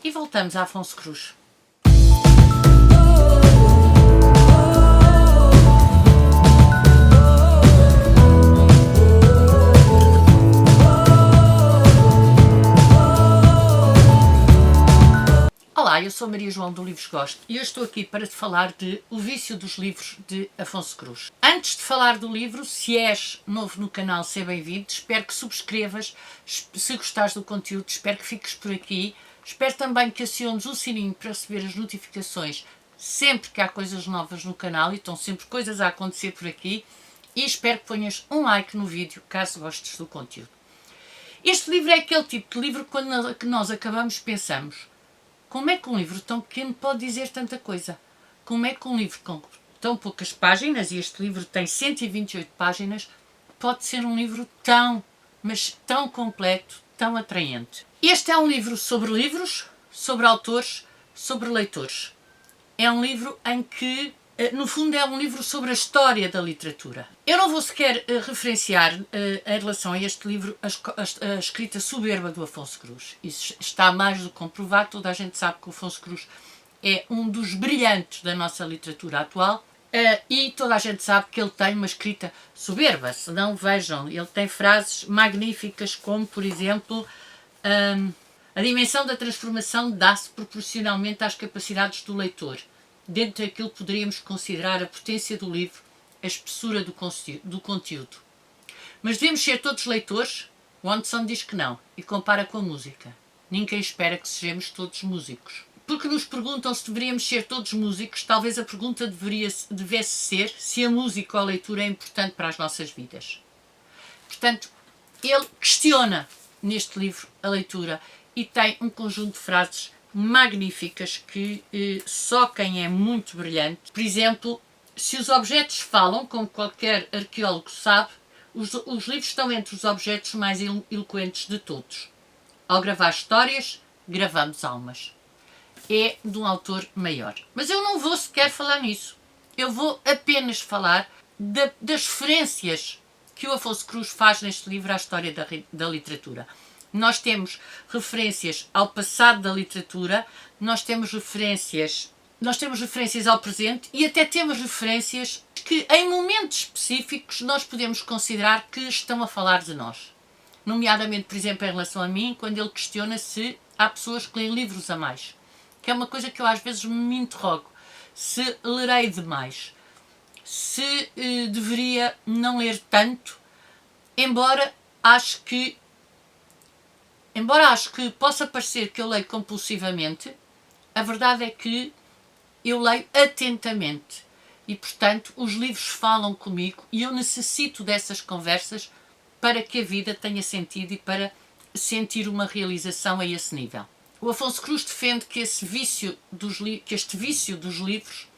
E voltamos a Afonso Cruz. Olá, eu sou Maria João do Livros Gosto e eu estou aqui para te falar de O Vício dos Livros de Afonso Cruz. Antes de falar do livro, se és novo no canal, seja bem-vindo, espero que subscrevas, se gostares do conteúdo, espero que fiques por aqui, espero também que aciones o sininho para receber as notificações sempre que há coisas novas no canal e estão sempre coisas a acontecer por aqui e espero que ponhas um like no vídeo caso gostes do conteúdo. Este livro é aquele tipo de livro que nós acabamos pensamos: como é que um livro tão pequeno pode dizer tanta coisa? Como é que um livro com tão poucas páginas, e este livro tem 128 páginas, pode ser um livro tão, mas tão completo, tão atraente? Este é um livro sobre livros, sobre autores, sobre leitores. É um livro em que, no fundo, é um livro sobre a história da literatura. Eu não vou sequer referenciar, em relação a este livro, a escrita soberba do Afonso Cruz. Isso está mais do que comprovado, toda a gente sabe que o Afonso Cruz é um dos brilhantes da nossa literatura atual, e toda a gente sabe que ele tem uma escrita soberba. Se não, vejam, ele tem frases magníficas como, por exemplo, a dimensão da transformação dá-se proporcionalmente às capacidades do leitor. Dentro daquilo que poderíamos considerar a potência do livro, a espessura do conteúdo. Mas devemos ser todos leitores? O Anderson diz que não, e compara com a música. Ninguém espera que sejamos todos músicos. Porque nos perguntam se deveríamos ser todos músicos, talvez a pergunta devesse ser se a música ou a leitura é importante para as nossas vidas. Portanto, ele questiona neste livro a leitura e tem um conjunto de frases magníficas que só quem é muito brilhante. Por exemplo, se os objetos falam, como qualquer arqueólogo sabe, os livros estão entre os objetos mais eloquentes de todos. Ao gravar histórias, gravamos almas. É de um autor maior. Mas eu não vou sequer falar nisso. Eu vou apenas falar das referências que o Afonso Cruz faz neste livro à história da literatura. Nós temos referências ao passado da literatura, nós temos referências ao presente e até temos referências que em momentos específicos nós podemos considerar que estão a falar de nós. Nomeadamente, por exemplo, em relação a mim, quando ele questiona se há pessoas que leem livros a mais. Que é uma coisa que eu às vezes me interrogo. Se lerei demais. Se deveria não ler tanto, embora acho que possa parecer que eu leio compulsivamente, a verdade é que eu leio atentamente e, portanto, os livros falam comigo e eu necessito dessas conversas para que a vida tenha sentido e para sentir uma realização a esse nível. O Afonso Cruz defende que este vício dos livros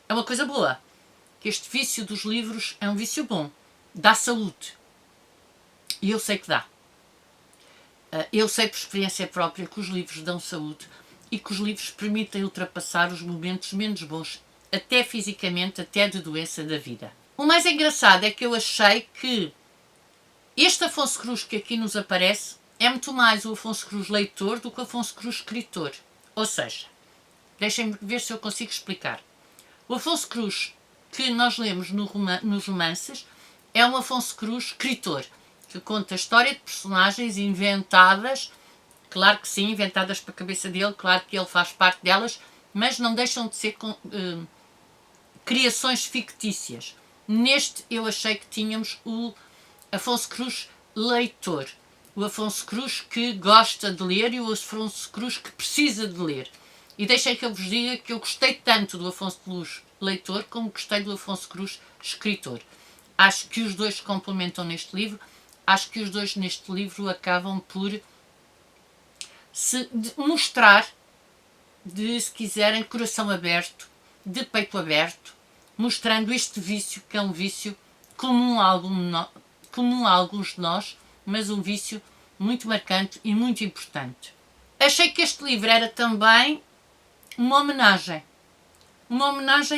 é uma coisa boa, que este vício dos livros é um vício bom, dá saúde. E eu sei que dá. Eu sei por experiência própria que os livros dão saúde e que os livros permitem ultrapassar os momentos menos bons, até fisicamente, até de doença da vida. O mais engraçado é que eu achei que este Afonso Cruz que aqui nos aparece é muito mais o Afonso Cruz leitor do que o Afonso Cruz escritor. Ou seja, deixem-me ver se eu consigo explicar. O Afonso Cruz que nós lemos nos romances é um Afonso Cruz escritor, que conta a história de personagens inventadas, claro que sim, inventadas para a cabeça dele, claro que ele faz parte delas, mas não deixam de ser criações fictícias. Neste eu achei que tínhamos o Afonso Cruz leitor, o Afonso Cruz que gosta de ler e o Afonso Cruz que precisa de ler. E deixem que eu vos diga que eu gostei tanto do Afonso Cruz leitor como gostei do Afonso Cruz escritor. Acho que os dois se complementam neste livro. Acho que os dois neste livro acabam por se mostrar, se quiserem, coração aberto, de peito aberto, mostrando este vício, que é um vício comum a alguns de nós, mas um vício muito marcante e muito importante. Achei que este livro era também uma homenagem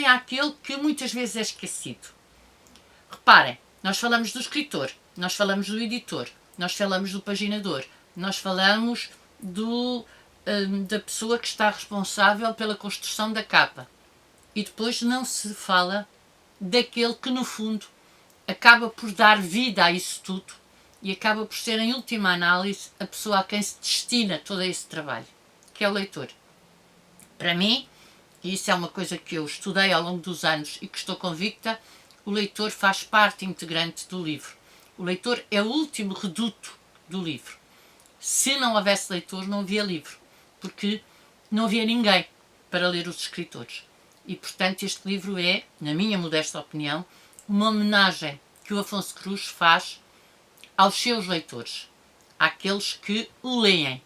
àquele que muitas vezes é esquecido. Reparem, nós falamos do escritor, nós falamos do editor, nós falamos do paginador, nós falamos do da pessoa que está responsável pela construção da capa. E depois não se fala daquele que, no fundo, acaba por dar vida a isso tudo e acaba por ser, em última análise, a pessoa a quem se destina todo esse trabalho, que é o leitor. Para mim, e isso é uma coisa que eu estudei ao longo dos anos e que estou convicta, o leitor faz parte integrante do livro. O leitor é o último reduto do livro. Se não houvesse leitor, não havia livro, porque não havia ninguém para ler os escritores. E, portanto, este livro é, na minha modesta opinião, uma homenagem que o Afonso Cruz faz aos seus leitores, àqueles que o leem,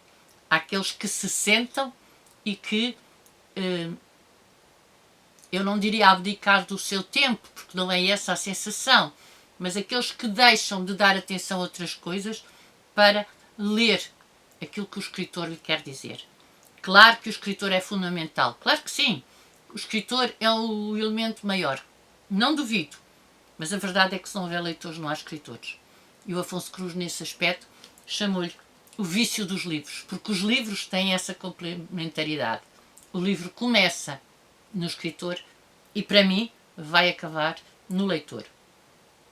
àqueles que se sentam e que, eu não diria abdicar do seu tempo, porque não é essa a sensação, mas aqueles que deixam de dar atenção a outras coisas para ler aquilo que o escritor lhe quer dizer. Claro que o escritor é fundamental, claro que sim, o escritor é o elemento maior, não duvido, mas a verdade é que se não houver leitores não há escritores. E o Afonso Cruz, nesse aspecto, chamou-lhe o vício dos livros, porque os livros têm essa complementaridade. O livro começa no escritor e, para mim, vai acabar no leitor.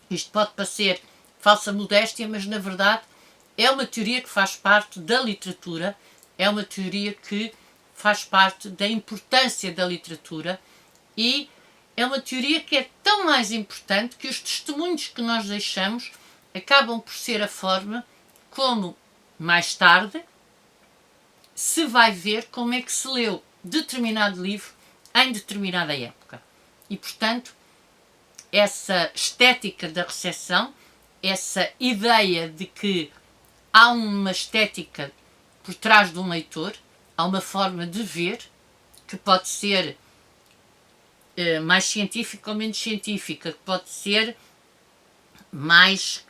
Isto pode parecer falsa modéstia, mas, na verdade, é uma teoria que faz parte da literatura, é uma teoria que faz parte da importância da literatura e é uma teoria que é tão mais importante que os testemunhos que nós deixamos acabam por ser a forma como, mais tarde, se vai ver como é que se leu determinado livro em determinada época. E, portanto, essa estética da recepção, essa ideia de que há uma estética por trás de um leitor, há uma forma de ver que pode ser mais científica ou menos científica, que pode ser mais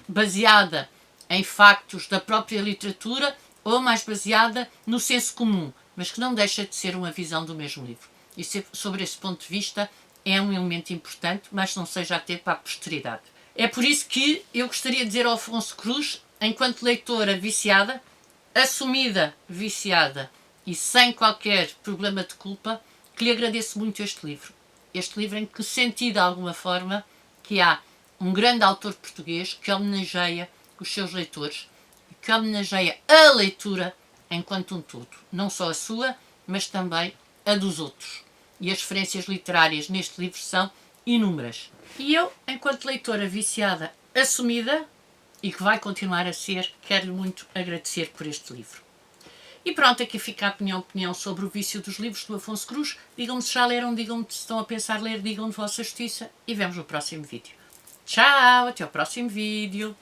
baseada em factos da própria literatura ou mais baseada no senso comum, mas que não deixa de ser uma visão do mesmo livro. E sobre esse ponto de vista é um elemento importante, mas não seja a ter para a posteridade. É por isso que eu gostaria de dizer ao Afonso Cruz, enquanto leitora viciada, assumida viciada e sem qualquer problema de culpa, que lhe agradeço muito este livro. Este livro em que senti de alguma forma que há um grande autor português que homenageia os seus leitores, que homenageia a leitura enquanto um todo. Não só a sua, mas também a dos outros. E as referências literárias neste livro são inúmeras. E eu, enquanto leitora viciada assumida, e que vai continuar a ser, quero-lhe muito agradecer por este livro. E pronto, aqui fica a minha opinião sobre o vício dos livros do Afonso Cruz. Digam-me se já leram, digam-me se estão a pensar ler, digam-me vossa justiça e vemos no próximo vídeo. Tchau, até ao próximo vídeo.